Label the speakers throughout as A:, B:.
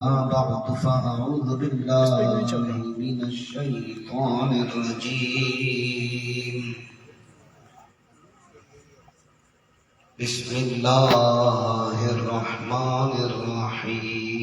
A: بعد فأعوذ بالله من الشيطان الرجيم. بسم الله الرحمن الرحيم.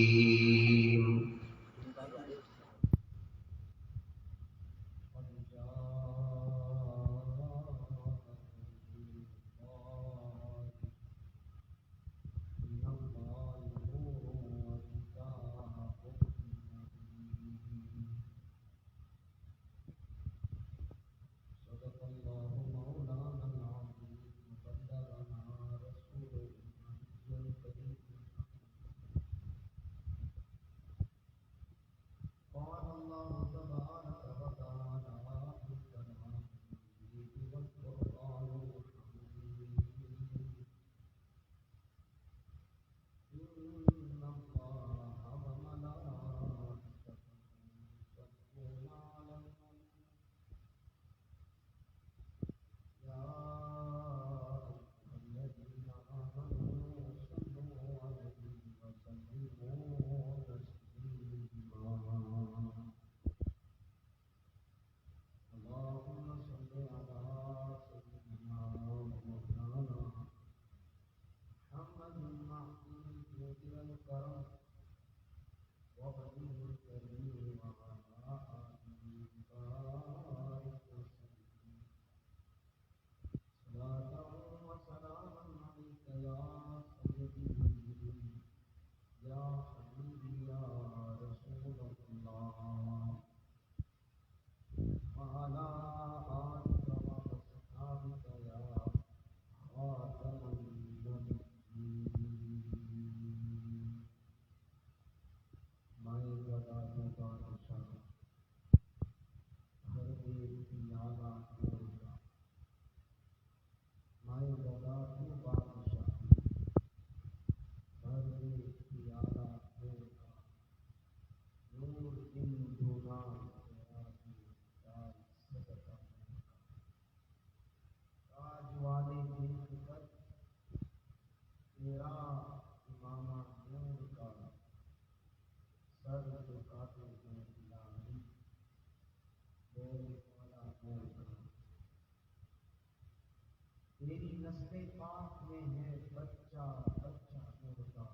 B: تیری نسل پاک میں ہے بچہ بچہ نور کا،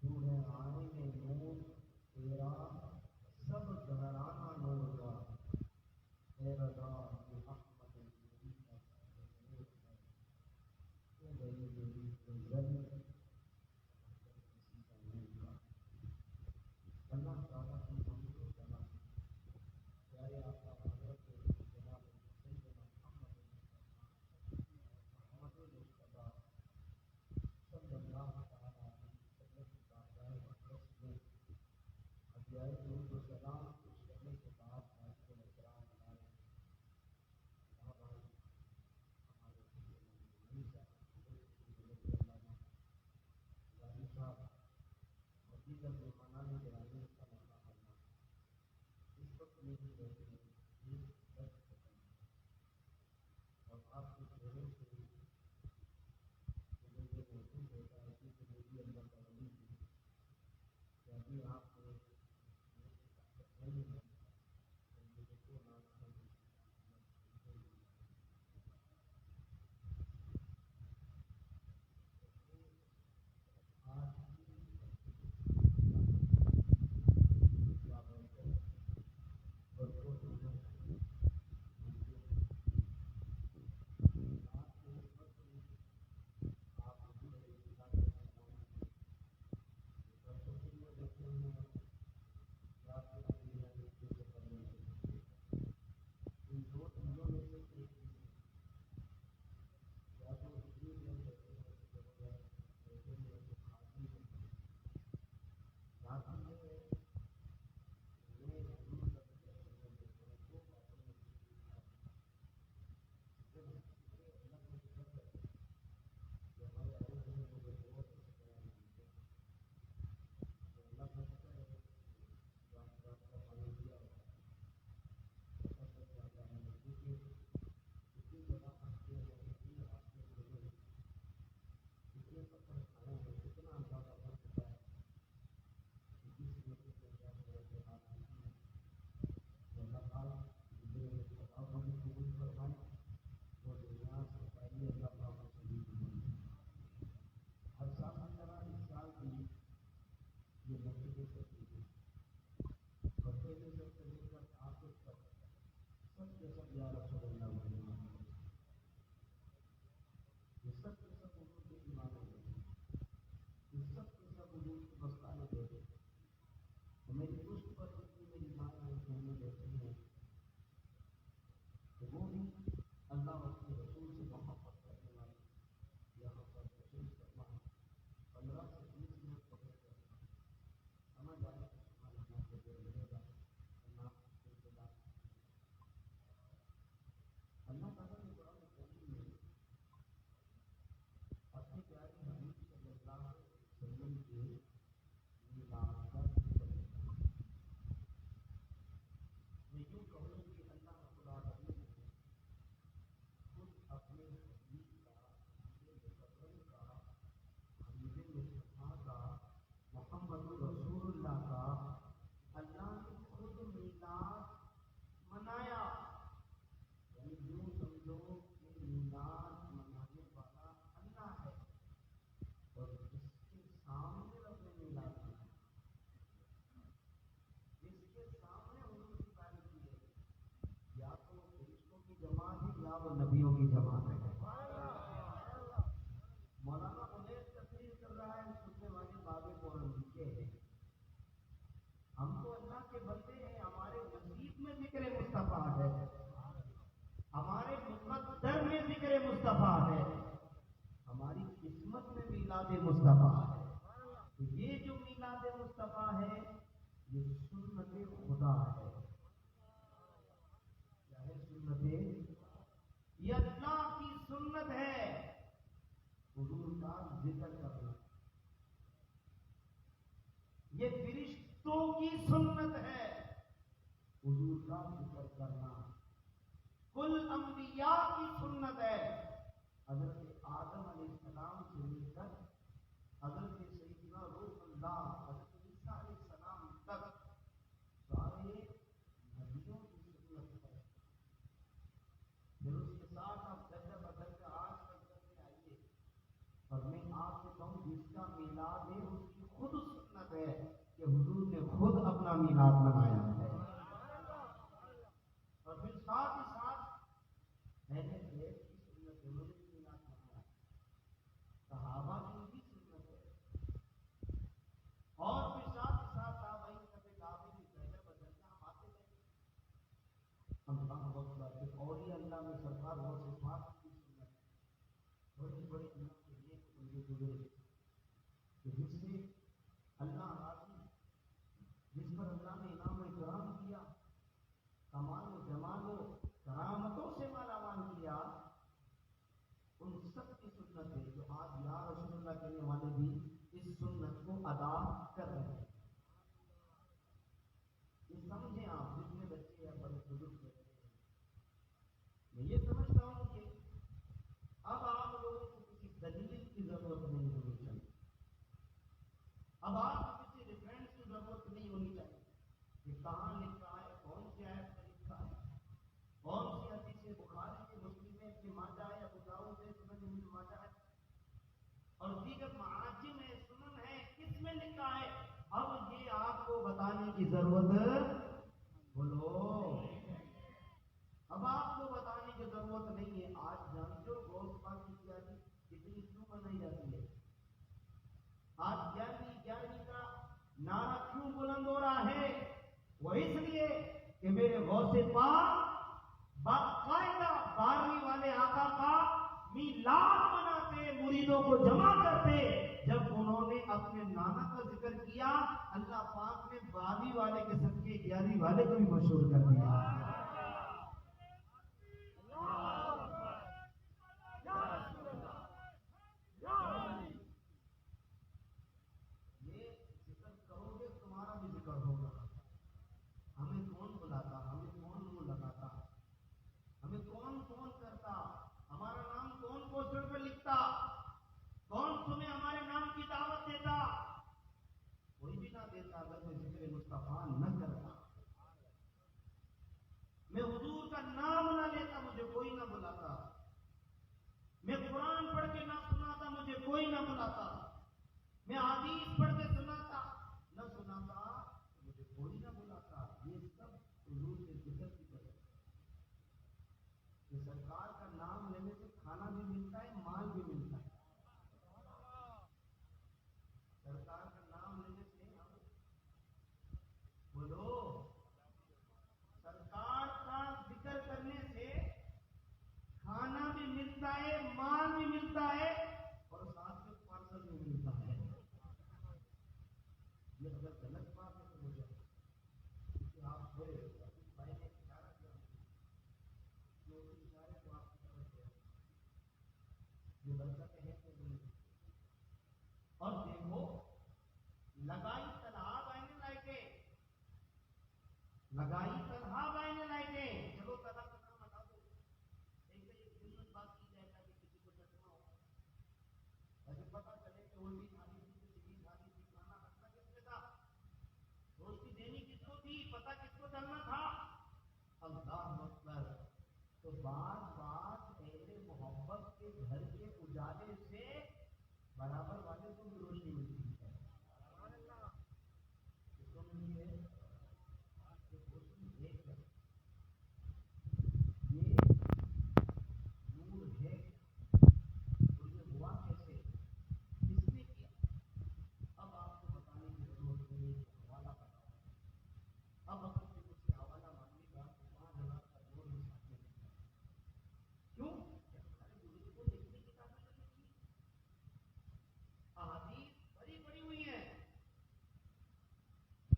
B: تو ہے آئین نور تیرا سب گھرانہ نور کا، اے رضا یہ احمد نبی کا نور ہے، اے غریب نبی کے ذل کسی کا نور کا۔ اللہ تعالیٰ کی حمد و ثنا پیارے آقا حضرت جناب سیدنا محمد مصطفیٰ صلی اللہ تعالیٰ علیہ وسلم کی بارگاہ اقدس میں ادعائے درود و سلام پیش کرنے کے بعد حاضرین اکرام ہمارے صاحب اور دیگر مہمانان گرامی کا مقام کرنا اس وقت میری بیٹی اور آپ کے چہرے سے مجھے یہ محسوس ہوتا ہے کہ میری اللہ کا ولی تھی کہ ابھی آپ کو نہیں ہے تو نبیوں کی جماعت ہے. مولانا انہیں تقریر کر رہا ہے سننے والے بابے قرآن لکھے ہیں. ہم تو اللہ کے بندے ہیں, ہمارے نصیب میں ذکر مصطفیٰ ہے, ہمارے مقدر میں ذکر مصطفیٰ ہے, ہماری قسمت میں میلاد مصطفیٰ ہے. تو یہ جو میلاد مصطفیٰ ہے یہ سنت خدا ہے. کیا ہے سنت؟ یہ اللہ کی سنت ہے. حضور کا ذکر کرنا یہ فرشتوں کی سنت ہے. حضور کا ذکر کرنا کل انبیاء کی سنت ہے. حضرت آدم علیہ السلام سے لے کر حضرت سیدنا روح اللہ حضرت عیسیٰ علیہ السلام تک سارے نبیوں کی سنت ہے. پھر اس کے ساتھ آپ درجہ بدرجہ آج تک کرتے آئیے. اور میں آپ سے کہوں جس کا میلاد ہے اس کی خود سنت ہے کہ حضور نے خود اپنا میلاد منایا ہے. اور پھر ساتھ ہی ساتھ اہل بیت کی سنت ہے, انہوں نے میلاد منایا. صحابہ کی بھی سنت ہے. اور پھر ساتھ ہی ساتھ تابعین تابعین بھی درجہ بدرجہ ہم آتے رہے. اللہ وقت بات اولیاء اللہ میں سرکار اور صفات کی سنت ہے. بڑے بڑے اللہ کے لیے بندے گزرے کہ جس سے اللہ راضی, جس پر اللہ نے انعام و اکرام کیا, کمال و جمال و کرامتوں سے مالا مال کیا, ان سب کی سنت ہے جو آج یا رسول اللہ کہنے والے بھی اس سنت کو ادا کر رہے ہیں. یہ سمجھیں آپ جتنے بچے یا بڑے بزرگ بچے ہیں, میں یہ سمجھتا ہوں کہ اب آپ لوگوں کو کسی دلیل کی ضرورت نہیں ہونی چاہیے. اب آپ کو کسی ریفرنس کی ضرورت نہیں ہونی چاہیے کہ کہاں لکھا ہے, کون سی آیت میں لکھا ہے, کون سی حدیث بخاری کے مسلم میں کہ ماجہ ہے, ابو داؤد ہے, سنن ابن ماجہ ہے, اور دیگر معاجم ہے, سنن ہے, کس میں لکھا ہے. اب یہ آپ کو بتانے کی ضرورت بولو, اب آپ کو بتانے کی ضرورت نہیں ہے. آج جانتے ہو غوث پاک کی تیاری کتنی کیوں بنائی جاتی ہے؟ آج 11ویں کا نعرہ کیوں بلند ہو رہا ہے؟ وہ اس لیے کہ میرے غوث پاک باقاعدہ 12ویں والے آقا کا میلاد مناتے, مریدوں کو جمع کرتے. جب انہوں نے اپنے نانا کا ذکر کیا, اللہ پاک نے 12ویں والے کے صدقے 11ویں والے کو بھی مشہور کر دیا. یہ ذکر کرو گے تمہارا بھی ذکر ہوگا. ہمیں کون بلاتا, ہمیں کون منہ لگاتا, ہمیں کون فون کرتا, ہمارا نام کون پوسٹر پہ لکھتا, کون تمہیں ہمارے نام کی دعوت دیتا؟ کوئی بھی نہ دیتا اگر میں ذکر مصطفیٰ نہ کرتا. میں حضور کا نام نہ لیتا, مجھے کوئی نہ بلاتا. میں قرآن پڑھ کے نہ سناتا, مجھے کوئی نہ بلاتا. میں حدیث پڑھ کے سناتا نہ سناتا, مجھے کوئی نہ بلاتا. یہ سب حضور کے ذکر کی وجہ سے. کہ سرکار کا نام لینے سے کھانا بھی ملتا ہے, مال بھی ملتا ہے. سرکار کا نام لینے سے بولو, سرکار کا ذکر کرنے سے کھانا بھی ملتا ہے, مال بھی ملتا ہے, اور ساتھ میں پارسل بھی ملتا ہے. یہ اگر غلط بات ہے تو مجھے کہ آپ ہوئے بھائی نے اشارہ کیا, جو اشارے کو آپ کی طرف کیا, یہ برکت ہے کہ نہیں. اور دیکھو لگائی تنہا بہنے لائٹے, لگائی تنہا بہنے لائٹے. چلو تنہا کا نام ہٹا دو, ایک سنت بات کی جائے تاکہ کسی کو چشمہ ہو, تاکہ پتا چلے کہ الٹی کھانی تھی, سیدھی کھانی تھی, کھانا رکھنا کس میں تھا, روشنی دینی کس کو تھی, پتا کس کو چلنا تھا. اللہ اکبر. تو بات بات اہل محبت کے گھر کے اجالے سے برابر والے کو بھی روشنی ملتی ہے. کس کو ملتی ہے؟ روشنی دیکھ کر. یہ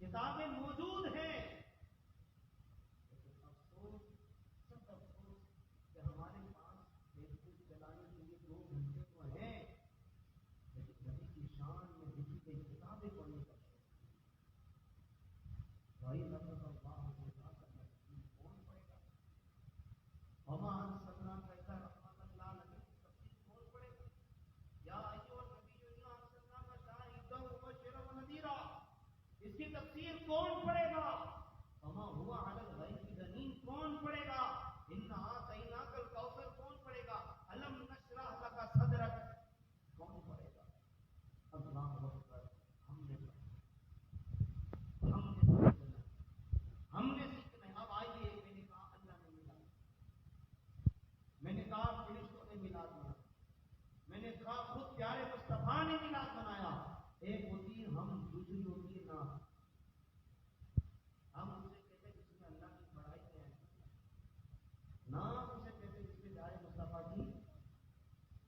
B: کتابیں موجود ہیں، لیکن افسوس، سب افسوس کہ ہمارے پاس فیس بک چلانے کے لیے 2 گھنٹے تو ہیں، لیکن نبی کی شان میں لکھی گئی کتابیں پڑھنے کا شوق بھائی اللہ کون پڑھے گا؟ ہمارا سلام کہتا ہے رحمت اللہ علیہ تفسیر کون پڑھے گا؟ یا ایھا النبی انا ارسلناک شاہدا ومبشرا ونذیرا، اس کی تفسیر کون پڑھے گا؟ وما هو علی الغیب ضنین کون پڑھے گا؟ انا اعطیناک الکوثر کون پڑھے گا؟ الم نشرح لک صدرک کون پڑھے گا؟ اللہ اکبر، ہم نے سیکھنا ہے۔ اب آئیے، میں نے کہا اللہ نے ملا، میں نے کہا فرشتوں نے میلاد بنایا، میں نے کہا خود پیارے مصطفیٰ نے میلاد بنایا۔ ایک ہوتی ہے ہم، دوسری ہوتی ہے نعت۔ ہم اسے کہتے ہیں جس میں اللہ کی بڑائی ہے، نعت اسے کہتے ہیں جس میں پیارے مصطفیٰ کی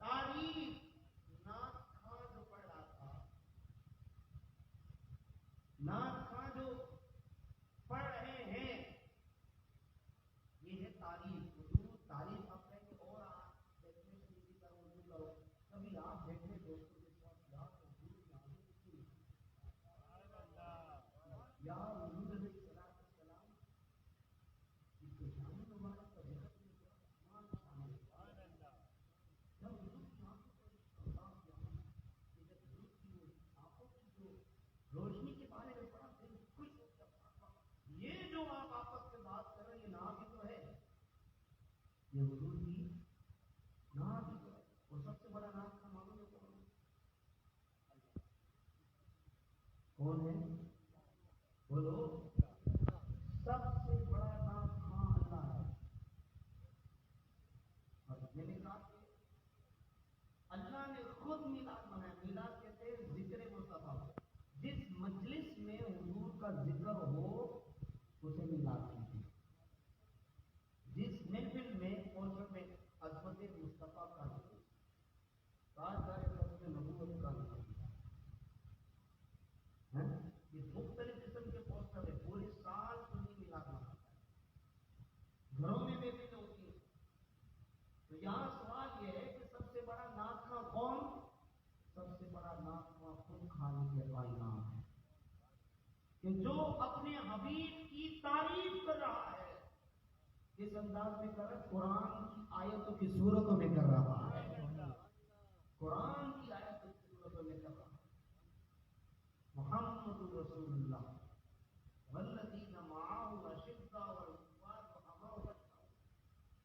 B: تعریف۔ نعت خواں جو پڑھ رہا تھا، نعت خواں جو پڑھ رہے ہیں، یہ ہے تعریف۔ حضور تعریف آپ کہیں گے اور آپ دیکھنے سنی کرو، حضور کرو، کبھی آپ دیکھنے دوستوں کے ساتھ یا حضور یا حضور علیہ السلام اس کے شان مبارک کا ذکر نہیں کیا، شان شامل جب حضور کی آنکھوں پر اللہ کی آنکھ، کہ جب حضور کی وہ آنکھوں کی جو روشنی کے بارے میں پڑھا دل خوش ہو گیا۔ یہ جو آپ آپس میں بات کر رہے ہیں، یہ نعت ہی تو ہے، یہ حضور کی نعت ہی تو ہے۔ اور سب سے بڑا نعت کا معلوم ہے کون ہے؟ بولو، سب سے بڑا نعت خواں اللہ ہے۔ اور میں نے کہا کہ اللہ نے خود میلاد بنایا۔ میلاد کہتے ہیں ذکر مصطفیٰ، جس مجلس میں حضور کا ذکر ہو اسے میلاد کہتے ہیں۔ جس محفل میں کوثر میں عظمت مصطفیٰ کا ذکر، تاجدار ختم نبوت کا ذکر، یہ مختلف قسم کے پوسٹر ہے، پورے سال انہیں میلاد مناتا ہے، گھروں میں محفل ہوتی ہے۔ تو یہاں سوال یہ ہے کہ سب سے بڑا نعت خواں کون؟ سب سے بڑا نعت خواں خود خالق کائنات ہے، کہ جو اپنے حبیب کی تعریف کر رہا ہے۔ کس انداز میں کر رہا ہے؟ قرآن کی آیتوں کی صورتوں میں کر رہا ہے، قرآن کی آیتوں کی صورتوں میں کر رہا ہے۔ محمد رسول اللہ والذین معہ اشداء علی الکفار رحماء رحماء،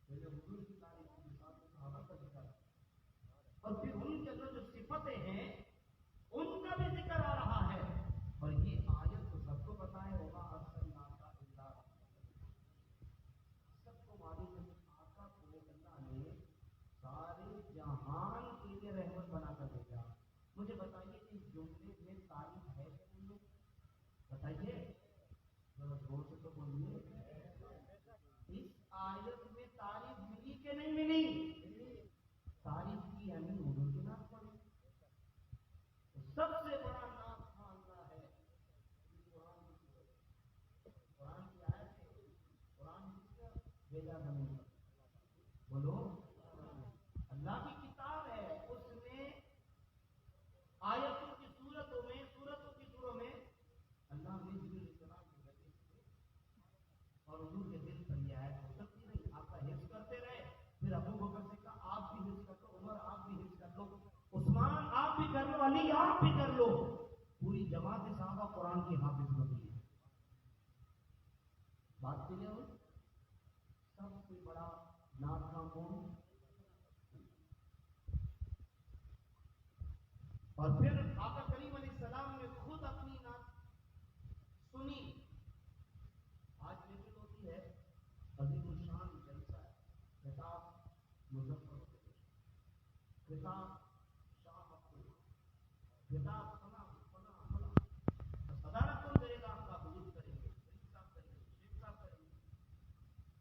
B: پہلے حضور کی تعریف کے ساتھ صحابہ کا ذکر، اور پھر ان کے اندر جو صفتیں ہیں ان کا بھی ذکر آ رہا ہے۔ اور یہ آیت تو سب کو پتا ہے، وما ارسلناک الا رحمۃ للعالمین، سب کو معلوم ہے کہ آقا کو اللہ نے سارے جہان کے لیے رحمت بنا کر بھیجا۔ مجھے بتائیے کہ اس جملے میں تعریف ہے کہ نہیں ہے؟ بتائیے ذرا زور سے تو بولیے، اس آیت میں تعریف ملی کہ نہیں ملی؟ تعریف کی یعنی حضور کی نعت پڑھی۔ سب سے بڑا نعت خواں اللہ ہے۔ قرآن کی آیت ہے، قرآن کس کا بھیجا زمین پر؟ بولو، اللہ کی کتاب ہے، اس میں آیتوں کی صورتوں میں، صورتوں کی سوروں میں اللہ نے جبریل السلام کی ذریعے سے اور حضور کے دل پر یہ آیت اترتی رہی۔ آپ کا حفظ کرتے رہے، پھر ابو بکر سے کہا آپ بھی حفظ کر لو، عمر آپ بھی حفظ کر لو، عثمان آپ بھی کر لو، علی آپ بھی کر لو۔ پوری جماعت صحابہ قرآن کی حافظ ہوتی ہے۔ بات کلیئر ہو؟ سب سے بڑا نعت خواں کون؟ اور پھر آقا کریم علیہ السلام نے خود اپنی نعت سنی۔ آج محفل ہوتی ہے، عظیم الشان جلسہ ہے، خطاب مظفر، خطاب شاہ عبداللہ، خطاب فلاں فلاں فلاں، صدارت کون کرے گا؟ آپ کا حضور کریں گے، شریف صاحب کریں گے، شیخ صاحب کریں گے،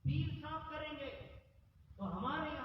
B: پیر صاحب کریں گے۔ تو ہمارے یہاں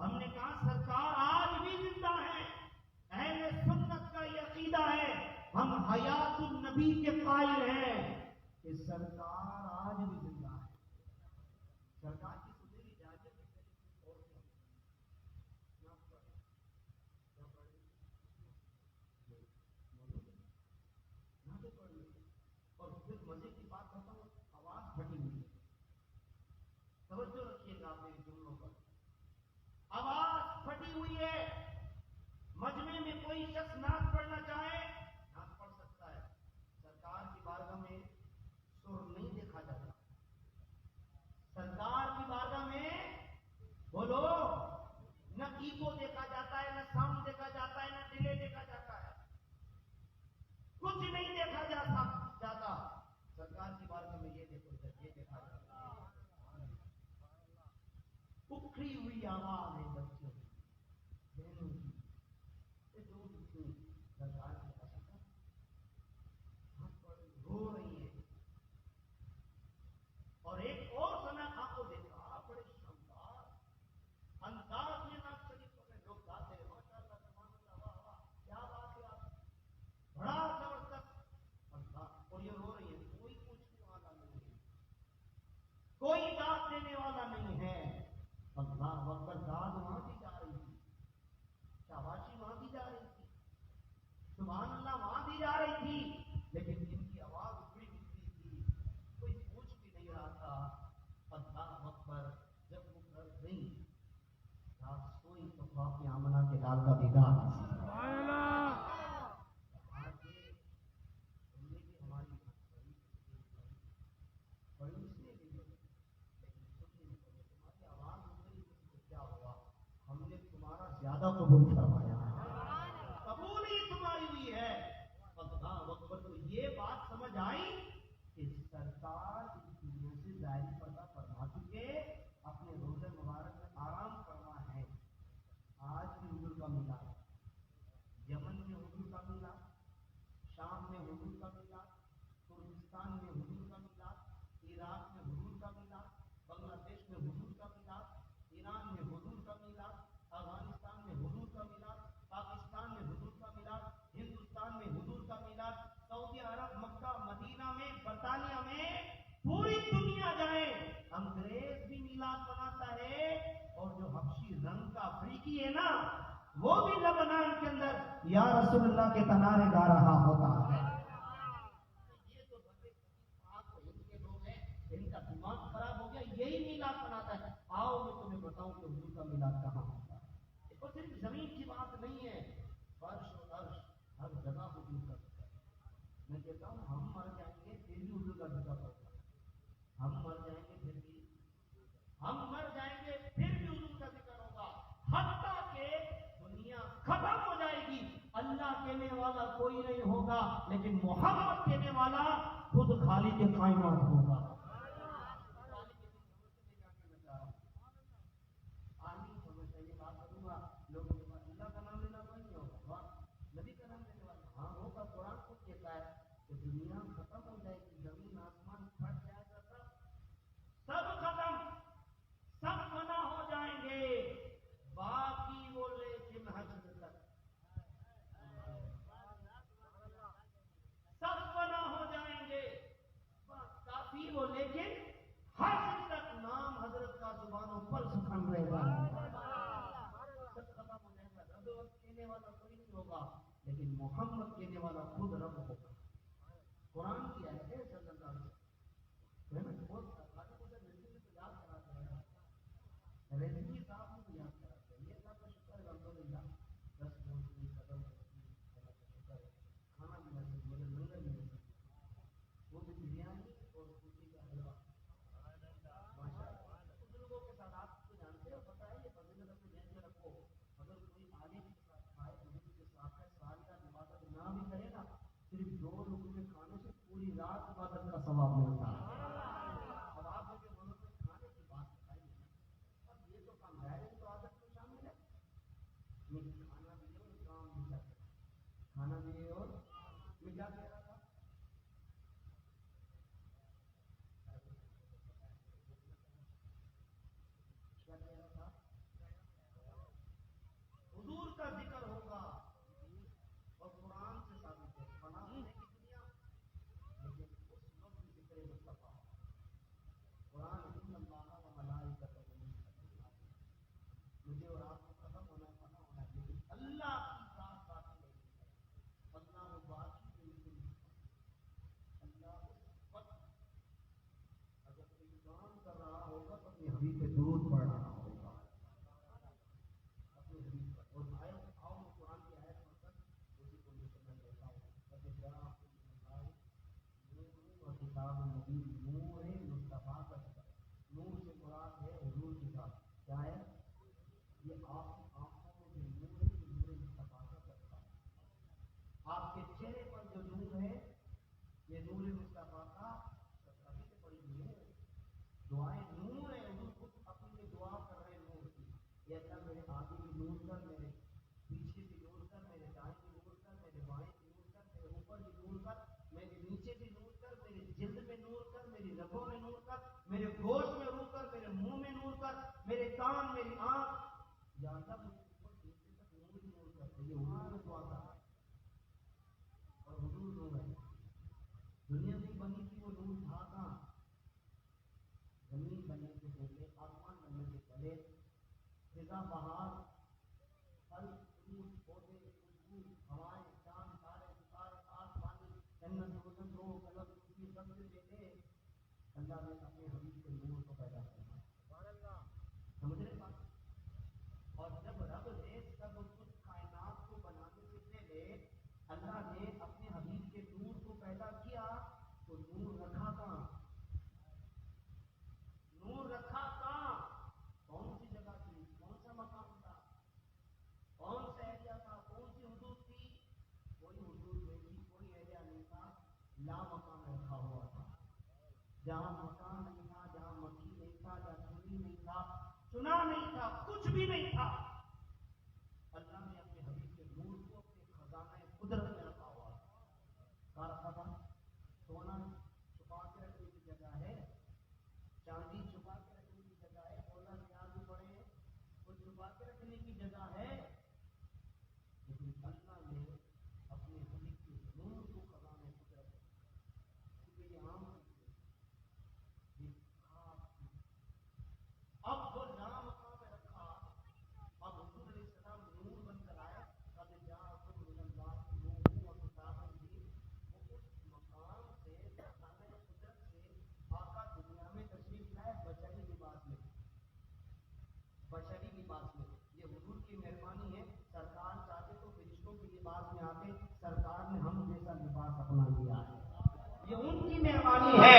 B: ہم نے کہا سرکار آج بھی زندہ ہے، اہل سنت کا یہ عقیدہ ہے، ہم حیات النبی کے قائل ہیں کہ سرکار آج بھی زندہ ہے۔ سرکار کی خودی کی اجازت اور اور پھر مزے کی بات کرتا ہوں، آواز پھٹی ہوئی ہے، توجہ رکھیے گا آپ میری جملوں پر، آواز پھٹی ہوئی ہے۔ مجمع میں کوئی شخص نعت پڑھنا چاہے نعت پڑھ سکتا ہے، سرکار کی بارگاہ میں سر نہیں دیکھا جاتا، سرکار کی بارگاہ میں بولو نہ ایکو دیکھا جاتا ہے، نہ ساؤنڈ دیکھا جاتا ہے، نہ ڈیلے دیکھا جاتا ہے، کچھ نہیں دیکھا جاتا، سرکار کی بارگاہ میں یہ دیکھو یہ دیکھا جاتا ہے، اکھڑی ہوئی آواز ہے بچوں بہنوں کی، جو سرکار کے پاس رو رہی ہے، اور ایک اور سنا آپ کو دیکھا بڑے شاندار انداز میں نعت شریف میں لوگ گاتے ہیں، ماشاء اللہ سبحان اللہ، واہ واہ کیا بات ہے، آپ بڑا زبردست اللہ، اور یہ رو رہی ہے، کوئی پوچھنے والا نہیں ہے، کوئی داد دینے والا نہیں ہے، اللہ وقت داد وہاں کی جا رہی تھی، شاباشی وہاں کی جا رہی تھی، سبحان اللہ وہاں دی جا رہی تھی، لیکن ان کی آواز اکھڑی اکھڑی تھی، کوئی پوچھ بھی نہیں رہا تھا، اللہ اکبر۔ جب وہ گھر گئی رات سوئی تو خواب میں آمنہ کے لال کا دیدار ہماری بڑی اس لیے بھی لیکن تمہاری آواز اکھڑی کیا ہوا، ہم نے تمہارا زیادہ قبول فرمایا، قبول ہی تمہاری ہوئی ہے، اللہ اکبر۔ تو یہ بات سمجھ آئی کہ سرکار اس دنیا سے ظاہری پردہ فرما چکے، اپنے روزے مبارک میں آرام کرنا ہے۔ آج بھی حضور کا میلاد، یمن میں حضور کا میلاد، شام میں حضور کا میلاد، ترکستان میں حضور کا میلاد، عراق میں حضور کا میلاد، بنگلہ دیش میں حضور کا میلاد، ایران میں حضور کا میلاد، افغانستان میں حضور کا میلاد، پاکستان میں حضور کا میلاد، ہندوستان میں حضور کا میلاد، سعودی عرب، مکہ، مدینہ میں، برطانیہ میں، پوری دنیا جائے، انگریز بھی میلاد مناتا ہے، اور جو حبشی رنگ کا افریقی ہے نا وہ بھی لبنان کے اندر یا رسول اللہ کے تنارے گا رہا ہوتا ہے۔ یہ تو بڑے پاک ان کے لوگ ہیں، ان کا دماغ خراب ہو گیا، یہی میلاد مناتا ہے۔ آؤ میں تمہیں بتاؤں کہ حضور کا میلاد کہاں ہوتا ہے، اور صرف زمین کی بات نہیں ہے، فرش و عرش ہر جگہ حضور کا ذکر ہے۔ میں کہتا ہوں ہم مر جائیں گے پھر بھی حضور کا ذکر ہوگا، ہم مر جائیں گے پھر بھی، ہم مر جائیں گے پھر بھی حضور کا ذکر ہوگا، حتیٰ کہ دنیا ختم ہو جائے گی، اللہ کہنے والا کوئی نہیں ہوگا، لیکن محمد کہنے والا خود خالق کے کائنات ہوگا۔ لوگوں کے پاس اللہ کا نام لینا کوئی نہیں ہوگا، نبی کا نام لینے والا ہاں ہوگا۔ قرآن خود کہتا ہے کہ دنیا ختم ہو جائے گی، زمین آسمان پھٹ جائے گا، سب ختم، سب فنا ہو جائیں گے، باقی وہ لیکن حشر تک، سب فنا ہو جائیں گے، کافی وہ لیکن حشر تک نام حضرت کا زبانوں پر سخن رہے گا، سب ختم ہو جائے گا، رب وقت کہنے والا کوئی نہیں ہوگا، لیکن محمد کہنے والا خود رب ہوگا۔ قرآن کی آیت ہے صلی اللہ علیہ وسلم، بہت یاد کراتے ہیں، ریزمی صاحب کو یاد کراتے ہیں، یہ اللہ کا شکر ہے الحمدللہ، 10 موسمی قدم اللہ کا شکر ہے، کھانا بھی نصیب مجھے لنگر بھی نصیب، وہ بھی بریانی اور کسی کا حلوہ، ماشاء اللہ۔ بزرگوں کے ساتھ آپ کو جانتے ہو، پتہ ہے یہ فضیلت اپنے ذہن میں رکھو، اگر کوئی عالم کے ساتھ کھائے، بزرگ کے ساتھ ہے، ساری رات عبادت نہ بھی کرے نا، صرف 2 لقمے کھانے سے پوری رات عبادت کا ثواب ملتا ہے۔ اب آپ مجھے کھانے کی بات بتائیے، اب یہ تو کام نبی نور مصطفیٰ کا سفر. نور سے مراد ہے حضور کی ذات. کیا ہے یہ؟ آپ کی آنکھوں میں جو نور ہے یہ نور مصطفیٰ کا سفر. آپ کے چہرے پر جو نور ہے یہ نور مصطفیٰ کا سفر. ابھی سے پڑھی ہوئی ہے دعائیں نور ہے. حضور خود اپنے لیے دعا کر رہے ہیں نور کی. یہ اللہ میرے آگے بھی نور کر, میرے پیچھے بھی نور کر, میرے دائیں بھی نور کر, میرے بائیں بھی نور کر, میرے اوپر بھی نور کر, میرے نیچے بھی نور کر, میری جلد میں نور کر, میری رگوں میں نور کر, میرے گوشت میں نور کر, میرے منہ میں نور کر, میرے کان, میری آنکھ. یا اللہ مجھے اوپر نیچے تک نور ہی نور کر. یہ حضور نے دعا کر اور حضور نور ہے. دنیا نہیں بنی تھی وہ نور تھا کہاں؟ زمین بننے سے پہلے, آسمان بننے سے پہلے, فضا, بہار, پھل فروٹ, پودے, خوشبو, ہوائیں, چاند, تارے, ستارے, آگ, پانی, جنت, روشن, روح, قلم, خوشی, سب سے پہلے اللہ نے اپنے حبیب کے نور کو پیدا کرنا. سمجھ رہے بات؟ اور جب رب نے سب کچھ کائنات کو بنانے سے پہلے اللہ نے اپنے حبیب کے نور کو پیدا کیا تو نور رکھا کہاں؟ نور رکھا کہاں؟ کون سی جگہ تھی؟ کون سا مقام تھا؟ کون سا ایریا تھا؟ کون سی حدود تھی؟ کوئی حدود نہیں تھی, کوئی ایریا نہیں تھا. لا مقام رکھا ہوا تھا. جہاں مکان نہیں تھا, جہاں مکھی نہیں تھا, جہاں چنی نہیں تھا, چنا نہیں تھا, کچھ بھی نہیں تھا, اللہ نے اپنے حبیب کے نور کو اپنے خزانہ قدرت میں رکھا ہوا تھا. کہاں رکھا تھا؟ سونا چھپا کے رکھنے کی جگہ ہے, چاندی چھپا کے رکھنے کی جگہ ہے, بولا کیا بھی پڑے ہیں وہ چھپا کے رکھنے کی جگہ ہے, لیکن اللہ نے اپنے حبیب کے نور کو خزانہ قدرت. کیونکہ یہ عام اب وہ نام مقام میں رکھا. اب حضور علیہ السلام نور بن کر آیا. قد جاءکم من اللہ نور و کتاب مبین. وہ اس مقام سے خزانہ قدرت سے آقا دنیا میں تشریف لائے بشری لباس میں. بشری لباس میں یہ حضور کی مہربانی ہے. سرکار چاہتے تو فرشتوں کے لباس میں آتے, سرکار نے ہم جیسا لباس اپنا لیا ہے. یہ ان کی مہربانی ہے.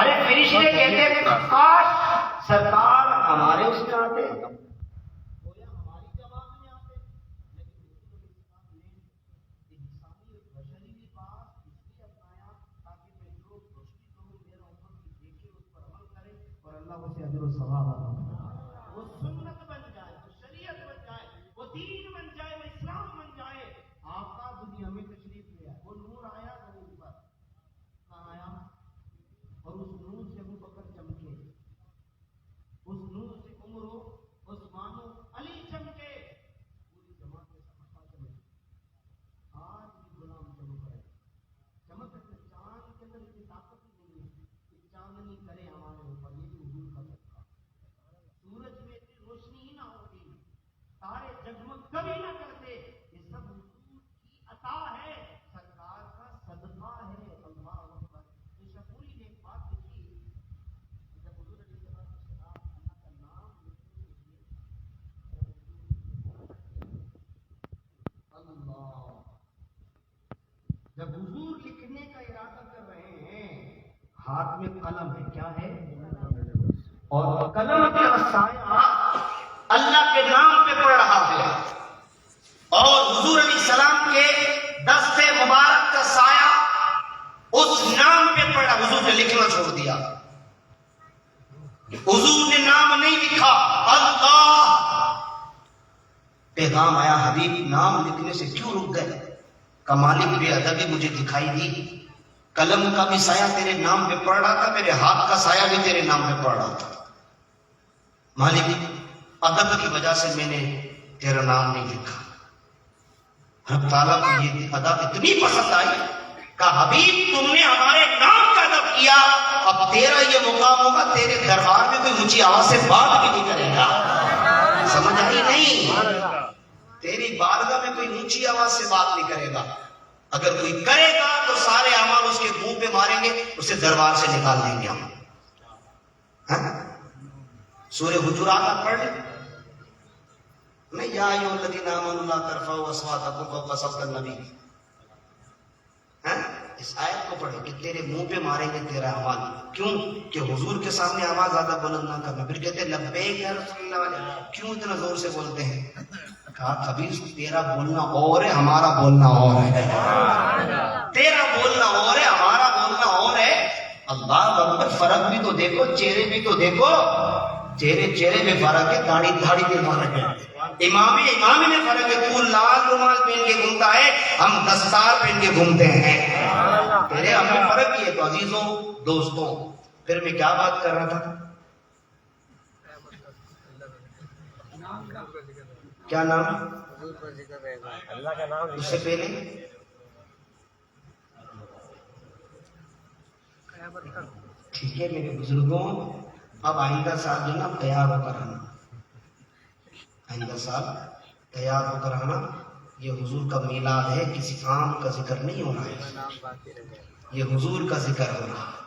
B: ارے فرشتے کہتے کاش سرکار ہمارے اس میں آتے, گویا ہماری جماعت میں آتے. لیکن حضور علیہ السلام نے انسانی بشری لباس اس لیے اپنایا تاکہ میں جو روشنی کروں میرا امت کی دیکھے, اس پر عمل کرے اور اللہ اسے اجر و ثواب عطا فرمائے. وہ سنت بن جائے, وہ شریعت بن جائے, وہ دین بن جائے, وہ اسلام بن جائے. آقا دنیا میں تشریف لے آئے, وہ نور آیا زمین پر. کہاں آیا؟ اور اس نور سے ابو بکر چمکے, اس نور سے عمر و عثمان و علی چمکے, پوری جماعت میں صحابہ چمکے. آج بھی غلام چمک رہے, چمک رہے. چاند کے اندر اتنی طاقت ہی نہیں ہے کہ چاندنی کرے ہمارے اوپر. یہ بھی حضور کا صدقہ. سورج میں اتنی روشنی ہی نہ ہوتی, تارے جگمگ کبھی نہ کرتے. یہ سب حضور کی عطا ہے, سرکار کا صدقہ ہے. اللہ اکبر. تو شکوری نے ایک بات لکھی, جب حضور علیہ السلام اللہ کا نام لکھنے کے لیے اللہ, جب حضور لکھنے کا ارادہ کر رہے ہیں, ہاتھ میں قلم ہے. کیا ہے؟ اور قلم کا سایہ اللہ کے نام پہ پڑ رہا ہے, اور حضور علیہ السلام کے دست مبارک کا سایہ اس نام پہ پڑا. حضور نے لکھنا چھوڑ دیا, حضور نے نام نہیں لکھا, اللہ. پیغام آیا, حبیب نام لکھنے سے کیوں رک گئے؟ کہ مالک بے ادبی مجھے دکھائی دی, قلم کا بھی سایہ تیرے نام پہ پڑ رہا تھا, میرے ہاتھ کا سایہ بھی تیرے نام پہ پڑ رہا تھا. مالک ادب کی وجہ سے میں نے تیرا نام نہیں لکھا. رب تعالیٰ کو یہ ادب اتنی پسند آئی کہ حبیب تم نے ہمارے نام کا ادب کیا, اب تیرا یہ مقام ہوگا, تیرے دربار میں کوئی اونچی آواز سے بات بھی نہیں کرے گا. سمجھ آئی نہیں؟ تیری بارگاہ میں کوئی اونچی آواز سے بات نہیں کرے گا. اگر کوئی کرے گا تو سارے اعمال اس کے منہ پہ ماریں گے, اسے دربار سے نکال دیں گے ہم. سورہ حجرات آپ پڑھ لیں نہیں, یا ایھا الذین آمنوا لا ترفعوا اصواتکم فوق صوت النبی. اس آیت
A: کو پڑھے کہ تیرے منہ پہ ماریں گے تیرا عمل. کیوں؟ کہ حضور کے سامنے آواز زیادہ بلند نہ کرنا. پھر کہتے ہیں لبیک یا رسول اللہ, کیوں اتنا زور سے بولتے ہیں؟ کہا خبیث تیرا بولنا اور ہے, ہمارا بولنا اور ہے. تیرا بولنا اور ہے, ہمارا بولنا اور ہے. اللہ اکبر. فرق بھی تو دیکھو, چہرے بھی تو دیکھو. چہرے میں فرق ہے, داڑھی میں فرق ہے, امامی میں فرق ہے. تو لال رومال پہن کے گھومتا ہے, ہم دستار پہن کے گھومتے ہیں. تیرے ہم میں فرق ہی ہے. تو عزیزوں دوستوں, پھر میں کیا بات کر رہا تھا؟ کیا نام؟
B: اللہ کا نام.
A: اس سے پہلے ٹھیک ہے میرے بزرگوں, اب آئندہ سال جو نا تیار ہو کر آنا, آئندہ سال تیار ہو کر آنا. یہ حضور کا میلاد ہے, کسی عام کا ذکر نہیں ہو رہا ہے, یہ حضور کا ذکر ہو رہا ہے.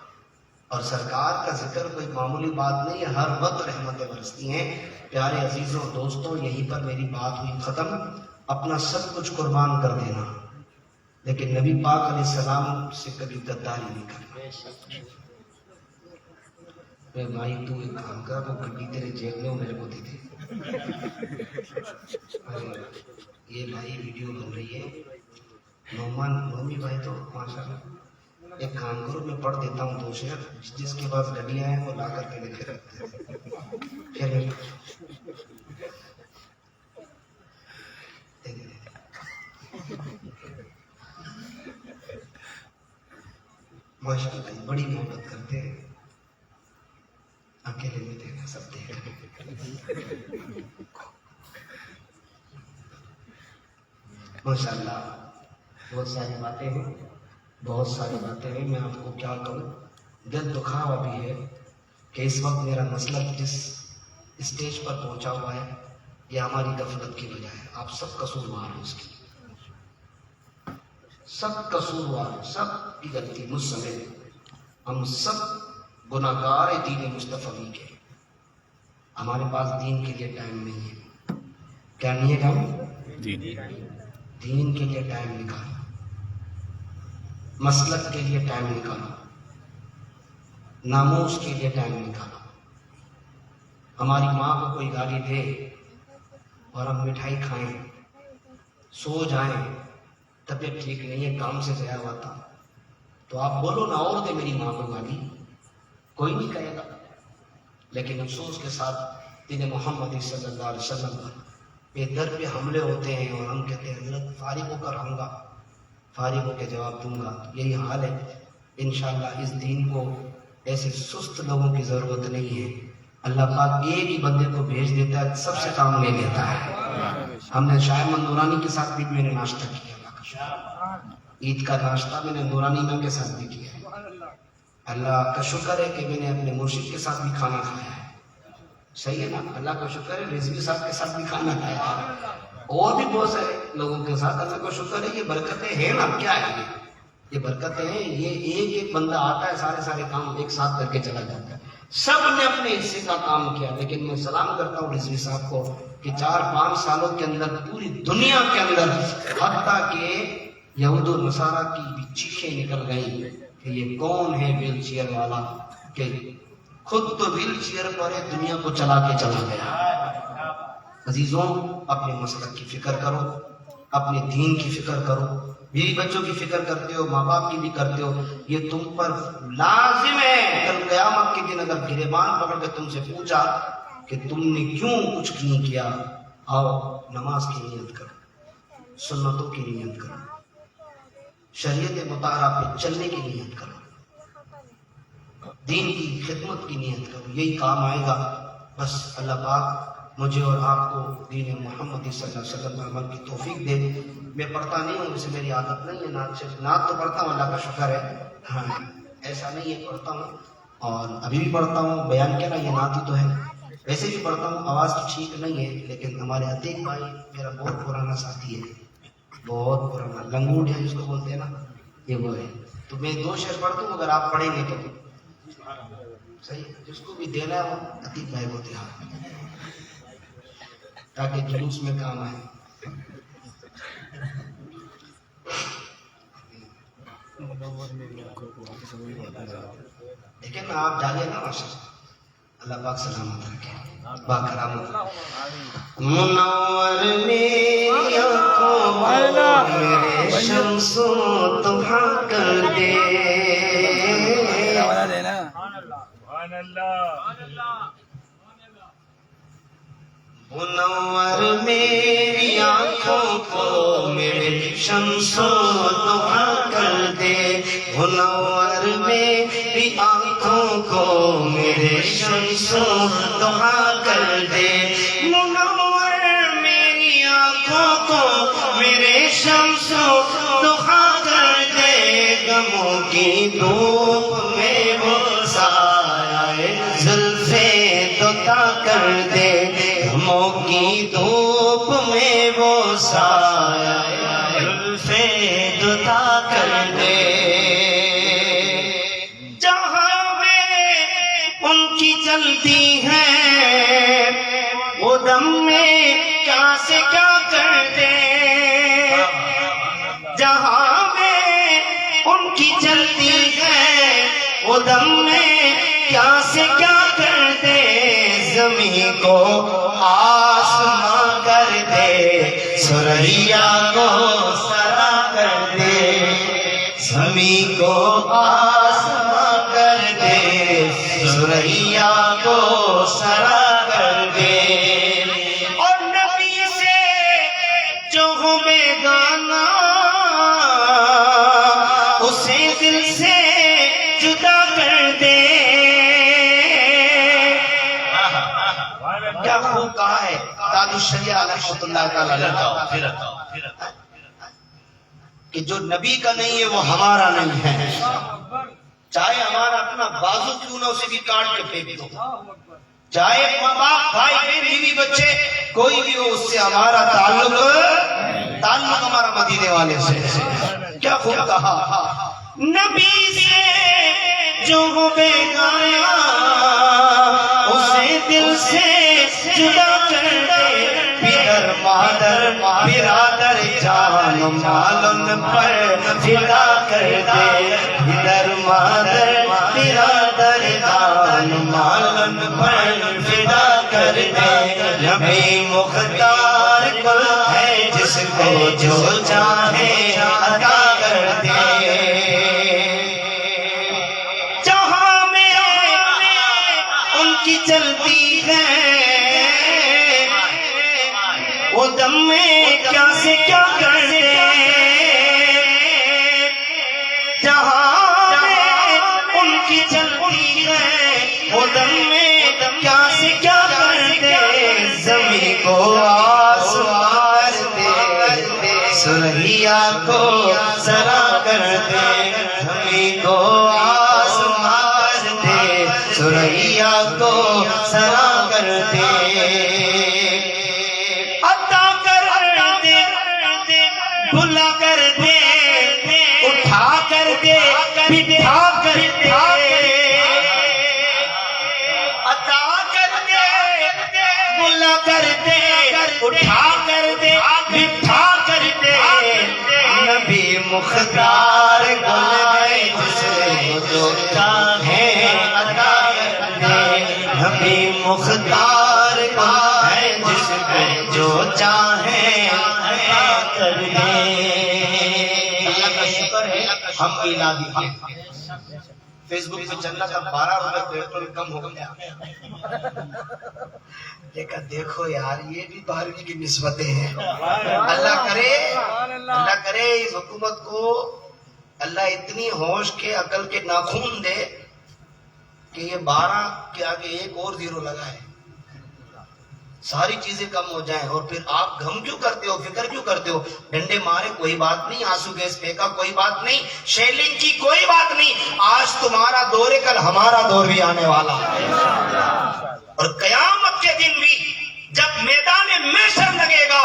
A: اور سرکار کا ذکر کوئی معمولی بات نہیں ہے, ہر وقت رحمتیں برستی ہیں. پیارے عزیزوں دوستوں, یہیں پر میری بات ہوئی ختم. اپنا سب کچھ قربان کر دینا, لیکن نبی پاک علیہ السلام سے کبھی غداری نہیں کرنا. میں بھائی تو ایک کام کر, وہ گڈی تیرے جیب میں میرے کو دے دے. یہ بھائی ویڈیو بن رہی ہے, نومی بھائی تو ماشاءاللہ ایک کام کرو, میں پڑھ دیتا ہوں 2 شعر, جس کے پاس گڈیاں ہیں وہ لا کر کے لکھے رکھتے ہیں. ماشاءاللہ بڑی محبت کرتے ہیں, اکیلے میں دیکھنا سب دیکھ ماشاءاللہ. بہت ساری باتیں ہیں, بہت ساری باتیں ہیں. میں آپ کو کیا کہوں, دل دکھا ہوا بھی ہے کہ اس وقت میرا مسلک جس اسٹیج پر پہنچا ہوا ہے یہ ہماری غفلت کی وجہ ہے. آپ سب قصوروار ہیں اس کی, سب قصوروار, سب کی غلطی مجھ سمیت. ہم سب گناہگار ہیں دین مصطفی کے. ہمارے پاس دین کے لیے ٹائم نہیں ہے. کیا نہیں ہے ٹائم؟ دین کے لیے ٹائم نکالو, مسلک کے لیے ٹائم نکالو, ناموس کے لیے ٹائم نکالو. ہماری ماں کو کوئی گالی دے اور ہم مٹھائی کھائیں, سو جائیں, طبیعت ٹھیک نہیں ہے, کام سے گیا ہوا تھا, تو آپ بولو نا اور دے میری ماں کو گالی, کوئی نہیں کہے گا. لیکن افسوس کے ساتھ دین محمد صلی اللہ علیہ وسلم پہ در پہ حملے ہوتے ہیں اور ہم کہتے ہیں حضرت فارغ ہو کر رہوں گا, فارغ ہو کے جواب دوں گا. یہی حال ہے. انشاءاللہ اس دین کو ایسے سست لوگوں کی ضرورت نہیں ہے. اللہ پاک ایک ہی بندے کو بھیج دیتا ہے, سب سے کام لے لیتا ہے. ہم نے شاہ احمد نورانی کے ساتھ بھی میں نے ناشتہ کیا, اللہ کا شکر. عید کا ناشتہ میں نے نورانی میم کے ساتھ بھی کیا. اللہ کا شکر ہے کہ میں نے اپنے مرشد کے ساتھ بھی کھانا کھایا ہے. صحیح ہے نا, اللہ کا شکر ہے. رضوی صاحب کے ساتھ بھی کھانا کھایا ہے, اور بھی بہت سارے لوگوں کے ساتھ. اللہ کا شکر ہے. یہ برکتیں ہیں نا, کیا ہے یہ برکتیں ہیں. یہ ایک بندہ آتا ہے, سارے کام ایک ساتھ کر کے چلا جاتا ہے. سب نے اپنے حصے کا کام کیا. لیکن میں سلام کرتا ہوں رضوی صاحب کو کہ 4-5 سالوں کے اندر پوری دنیا کے اندر حتیٰ کہ یہود و نصارہ کی بھی چیخیں نکل گئیں کہ یہ کون ہے ویل چیئر والا, کہ خود تو ویل چیئر پر ہے, دنیا کو چلا کے چلا گیا. عزیزوں اپنے مسلک کی فکر کرو, اپنے دین کی فکر کرو. بیوی بچوں کی فکر کرتے ہو, ماں باپ کی بھی کرتے ہو. یہ تم پر لازم ہے. کل قیامت کے دن اگر گریبان پکڑ کے تم سے پوچھا کہ تم نے کیوں کچھ نہیں کیا, آؤ نماز کی نیت کرو, سنتوں کی نیت کرو, شریعت مطالعہ پہ چلنے کی نیت کرو, دین کی خدمت کی نیت کرو. یہی کام آئے گا. بس اللہ پاک مجھے اور آپ کو دین محمدی صلی اللہ علیہ وسلم پر عمل کی توفیق دے. میں پڑھتا نہیں ہوں, اسے میری عادت نہیں ہے. نعت تو پڑھتا ہوں, اللہ کا شکر ہے. ہاں ایسا نہیں ہے, پڑھتا ہوں اور ابھی بھی پڑھتا ہوں. بیان کیا نا, یہ نعت ہی تو ہے. ویسے بھی پڑھتا ہوں, آواز تو ٹھیک نہیں ہے. لیکن ہمارے عتیق بھائی میرا بہت پرانا ساتھی ہے, بہت پرانا. لنگوٹ ہے جس کو بولتے ہیں نا, یہ وہ ہے. تو میں 2 شعر پڑھتا ہوں, اگر آپ پڑھیں گے تو صحیح. جس کو بھی دینا ہے وہ عتیق بھائی کو دے, تاکہ جلوس میں کام آئے. لیکن آپ جانے نا ماشاء اللہ پاک سلامت رکھے باکرامت منور میری آنکھوں میرے شمس و ضحیٰ کر دے منور میری آنکھوں کو میرے شمس و ضحیٰ کر دے منور میری آنکھوں کو میرے شمس و ضحیٰ کر دے منور میری آنکھوں کو میرے شمس و ضحیٰ کر دے غموں کی دھوپ میں وہ سایہ زلفِ دوتا کر دے غموں کی دھوپ میں وہ سایہ زلفِ دوتا کر دے جہاں میں ان کی چلتی ہے وہ دم میں کیا سے کیا کر دے جہاں میں ان کی چلتی ہے وہ دم میں کیا سے کیا کر دے زمین کو آسماں کر دے سریا کو سرا کر دے زمین کو آسماں کر دے سریا کو سرا کر دے اور نبی سے جو ہو بیگانہ اسے دل سے جدا کر دے کیا خوب کہا ہے تاج الشریعہ رحمۃ اللہ تعالی کہ جو نبی کا نہیں ہے وہ ہمارا نہیں ہے چاہے ہمارا اپنا بازو کیوں نہ اسے بھی کاٹ کے پھینک دو چاہے ماں باپ بھائی بہن بیوی بچے کوئی بھی ہو اس سے ہمارا تعلق ہمارا مدینے والے سے کیا خوب کہا نبی سے جو ہو بیگانہ اسے دل سے جدا کر دے پدر مادر برادر جان مال ان پر فدا کر دے پدر مادر برادر جان مال ان پر فدا کر دے نبی مختار کل ہے جس کو جو چاہے عطا کر دے جہاں میں ان کی چلتی ہے وہ دم میں کیا سے کیا کر دے جہاں میں ان کی چلتی ہے وہ دم میں کیا سے کیا کر دے زمین کو آسمان دے سریا کو سرا کر دے زمین کو آسمان دے سریا کو سرا کر دے بھلا کر دے اٹھا کر دے بٹھا کر دے عطا کر دے بھلا کر دے اٹھا کر دے بٹھا کر دے نبی مختار گل گئے جس کو جو چاہے عطا کر دے نبی مختار گل ہے جس کو جو چاہے عطا کر دے اللہ کا شکر ہے ہم بھی لا دیے فیس بک پہ چلنا تھا 12 روپے پیٹرول کم ہو گیا لیکن دیکھو یار یہ بھی 12ویں کی نسبتیں ہیں اللہ کرے اس حکومت کو اللہ اتنی ہوش کے عقل کے ناخون دے کہ یہ 12 کے آگے ایک اور زیرو لگائے ساری چیزیں کم ہو جائیں اور پھر آپ غم کیوں کرتے ہو فکر کیوں کرتے ہو ڈنڈے مارے کوئی بات نہیں آنسو گیس پھینکا کوئی بات نہیں شیلنگ کی کوئی بات نہیں آج تمہارا دور ہے کل ہمارا دور بھی آنے والا ہے اور قیامت کے دن بھی جب میدان محشر لگے گا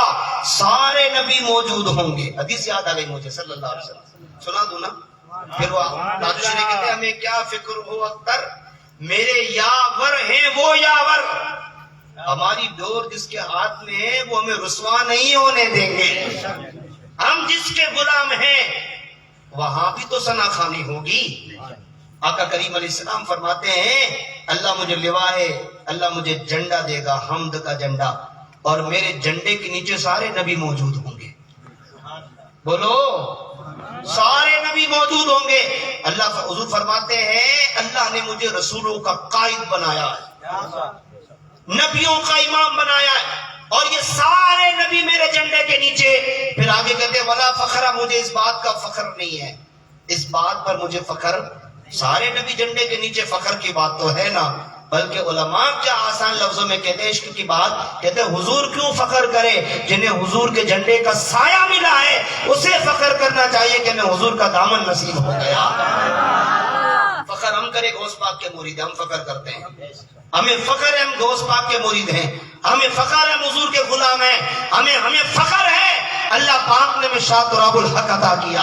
A: سارے نبی موجود ہوں گے حدیث یاد آ گئی مجھے صلی اللہ علیہ وسلم سنا دوں نا پھر وہ دادشری کہتے ہیں ہمیں کیا فکر ہو اختر میرے یاور ہیں وہ یاور ہماری ڈور جس کے ہاتھ میں ہے وہ ہمیں رسوا نہیں ہونے دیں گے ہم جس کے غلام ہیں وہاں بھی تو ثنا خوانی ہوگی. آقا کریم علیہ السلام فرماتے ہیں اللہ مجھے لواء ہے, اللہ مجھے جھنڈا دے گا, حمد کا جھنڈا, اور میرے جھنڈے کے نیچے سارے نبی موجود ہوں گے. بولو, سارے نبی موجود ہوں گے. اللہ حضور فرماتے ہیں اللہ نے مجھے رسولوں کا قائد بنایا ہے, نبیوں کا امام بنایا ہے, اور یہ سارے نبی میرے جھنڈے کے نیچے. پھر آگے کہتے ولا فخر, مجھے اس بات کا فخر نہیں ہے, اس بات پر مجھے فخر, سارے نبی جھنڈے کے نیچے فخر کی بات تو ہے نا, بلکہ علماء کیا آسان لفظوں میں کہتے ہیں عشق کی بات, کہتے ہیں حضور کیوں فخر کرے, جنہیں حضور کے جھنڈے کا سایہ ملا ہے اسے فخر کرنا چاہیے کہ میں حضور کا دامن نصیب ہو گیا. فخر ہم کرے غوث پاک کے مرید, ہم فخر کرتے ہیں, ہمیں فخر ہے ہم غوث پاک کے مرید ہیں, ہمیں فخر ہے ہم حضور کے غلام ہیں, ہمیں فخر ہے اللہ پاک نے ہمیں شاہ تراب الحق عطا کیا,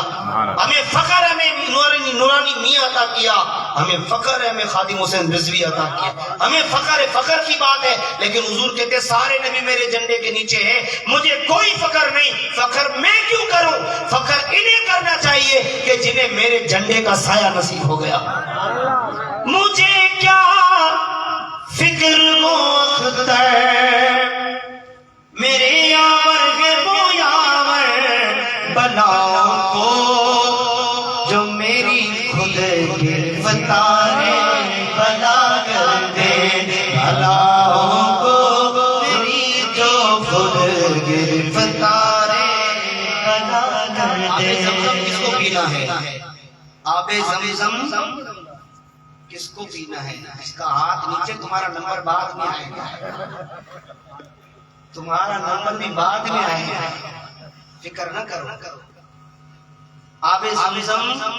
A: ہمیں فخر ہے ہمیں نورانی میاں عطا کیا, ہمیں فخر ہے ہمیں خادم حسین رضوی عطا کیا, ہمیں فخر ہے, فخر کی بات ہے. لیکن حضور کہتے سارے نبی میرے جھنڈے کے نیچے ہیں, مجھے کوئی فخر نہیں, فخر میں کیوں کروں, فخر انہیں کرنا چاہیے کہ جنہیں میرے جھنڈے کا سایہ نصیب ہو گیا. مجھے کیا فکر مختر میرے یاور کے وہ یاور بلاؤں کو جو میری خود گرفتار بلا کر دے, بلاؤں کو میری جو خود گرفتار بلا کر دے. کس کو پینا ہے آب زمزم, کس کو پینا ہے, اس کا ہاتھ نیچے, تمہارا نمبر بعد میں آئے گا, تمہارا نمبر بھی بعد میں آئے گا, فکر نہ کرو. آب زمزم,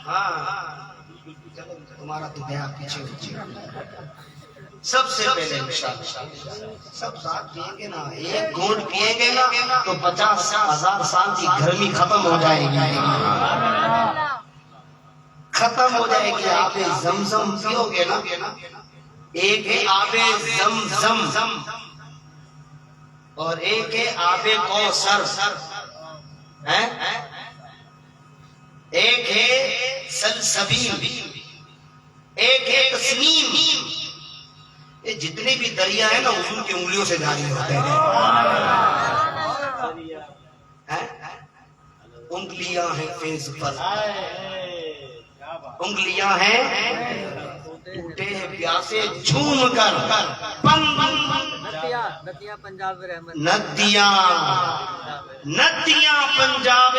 A: ہاں تمہارا تو گیا پیچھے. سب سے پہلے انشاءاللہ سب ساتھ پیئیں گے نا, ایک گھونٹ پیئیں گے نا تو 50,000 سال کی گرمی ختم ہو جائے گی, ختم ہو جائے گی. آب زمزم پیو گے نا, ایک ہے آب زمزم اور ایک ہے آب کوثر, ایک ہے سلسبیل, ایک ہے تسنیم. یہ جتنے بھی دریا ہیں نا حضور کی انگلیوں سے جاری ہوتے ہیں. انگلیاں ہیں فیض پر, انگلیاں ہیں ٹوٹے ہیں پیاسے جھوم کر,
C: ندیاں پنجاب رحمت,
A: ندیاں پنجاب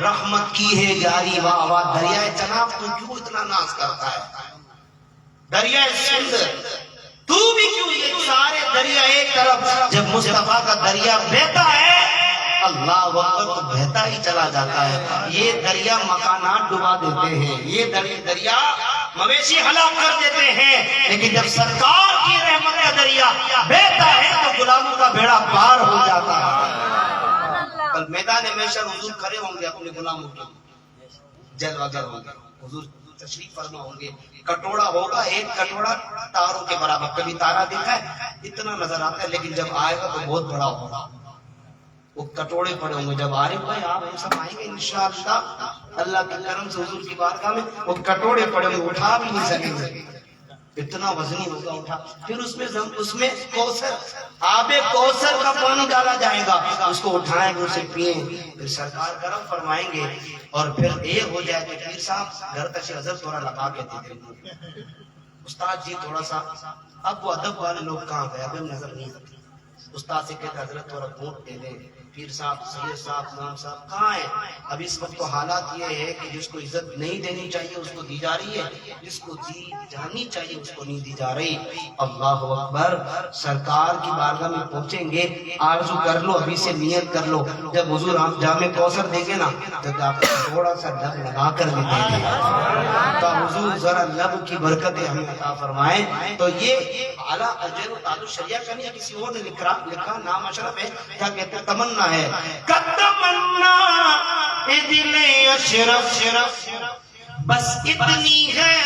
A: رحمت کی ہے جاری. واہ واہ, دریائے چناب تو کیوں اتنا ناز کرتا ہے, دریائے سندھ تو بھی کیوں, یہ سارے دریا ایک طرف, جب مصطفیٰ کا دریا بہتا ہے اللہ اکبر تو بہتا ہی چلا جاتا ہے. یہ دریا مکانات ڈبا دیتے ہیں, یہ دریا مویشی ہلاک کر دیتے ہیں, لیکن جب سرکار کی رحمت کا دریا بہتا ہے تو غلاموں کا بیڑا پار ہو جاتا ہے. کل میدان محشر حضور کھڑے ہوں گے اپنے غلاموں کے, جلوہ گر ہوں گے, حضور تشریف فرما ہوں گے, کٹوڑا ہوگا, ایک کٹوڑا تاروں کے برابر. کبھی تارا دیکھا ہے اتنا نظر آتا ہے, لیکن جب آئے گا تو بہت بڑا ہوگا. وہ کٹوڑے پڑے ہوں گے, جب عارف بھائی آپ سب آئیں گے انشاءاللہ اللہ کے کرم سے حضور کی بارگاہ میں, وہ کٹوڑے پڑے ہوں گے, اٹھا بھی نہیں سکیں گے, اتنا وزنی ہوگا اٹھا. پھر اس میں کوثر, آب کوثر کا پانی ڈالا جائے گا, اس کو اٹھائیں گے, اسے پیئیں, پھر سرکار کرم فرمائیں گے, اور پھر یہ ہو جائے کہ پیر صاحب گھر تک حضرت تھوڑا لگا کے دے دیں, استاد جی تھوڑا سا, اب وہ ادب والے لوگ کہاں گئے, اب ہم نظر نہیں آتے. استاد سے کہتے حضرت تھوڑا گھونٹ دے دیں, پیر صاحب, سید صاحب, امام صاحب کہاں ہیں؟ اب اس وقت تو حالات یہ ہے کہ جس کو عزت نہیں دینی چاہیے اس کو دی جا رہی ہے, جس کو دی جانی چاہیے اس کو نہیں دی جا رہی. اللہ اکبر, سرکار کی بارگاہ میں پہنچیں گے, آرزو کر لو, ابھی سے نیت کر لو, جب حضور آپ جامع کوثر دیں گے نا تو آپ تھوڑا سا لب لگا کر بھی دیں گے, تو حضور ذرا لب کی برکتیں ہمیں عطا فرمائیں. تو یہ اعلیٰ اجر و تعلق شریعہ کا نہیں, کسی اور نے لکھا نام اشرف ہے, کیا کہتے ہیں, تمنا ہے, تمنا دل اشرف بس اتنی ہے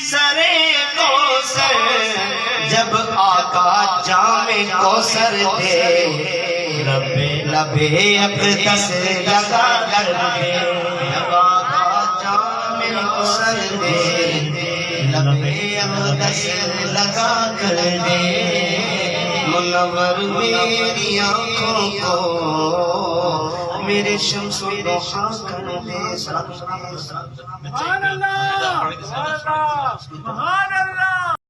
A: سرے کوثر, جب آقا جام کوثر دے لبے اقدس لگا کر دے نبا کا جام کوثر دے لبے اقدس لگا کر دے منور میری آنکھوں کو میرے شمس و ضحا کر دے
C: سبحان اللہ سبحان اللہ سبحان اللہ